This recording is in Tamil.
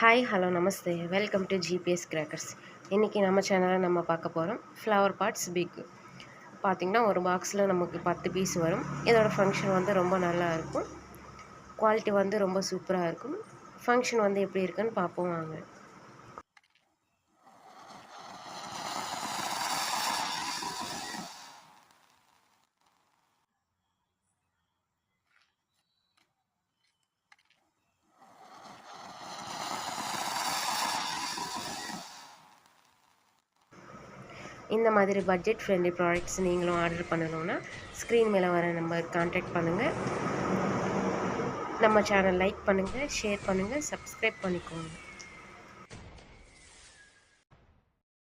Hi hello Namaste welcome to GPS crackers. இன்றைக்கி நம்ம சேனலில் நம்ம பார்க்க போகிறோம் ஃப்ளவர் பாட்ஸ் பிக். பார்த்திங்கன்னா ஒரு பாக்ஸில் நமக்கு 10 பீஸ் வரும். இதோட ஃபங்க்ஷன் வந்து ரொம்ப நல்லா இருக்கும். குவாலிட்டி வந்து ரொம்ப சூப்பராக இருக்கும். ஃபங்க்ஷன் வந்து எப்படி இருக்குன்னு பார்ப்போம் வாங்க. இந்த மாதிரி பட்ஜெட் ஃப்ரெண்ட்லி ப்ராடக்ட்ஸ் நீங்களும் ஆர்டர் பண்ணணுன்னா ஸ்க்ரீன் மேலே வர நம்பர் கான்டாக்ட் பண்ணுங்கள். நம்ம சேனல் லைக் பண்ணுங்கள், ஷேர் பண்ணுங்கள், சப்ஸ்கிரைப் பண்ணிக்கோங்க.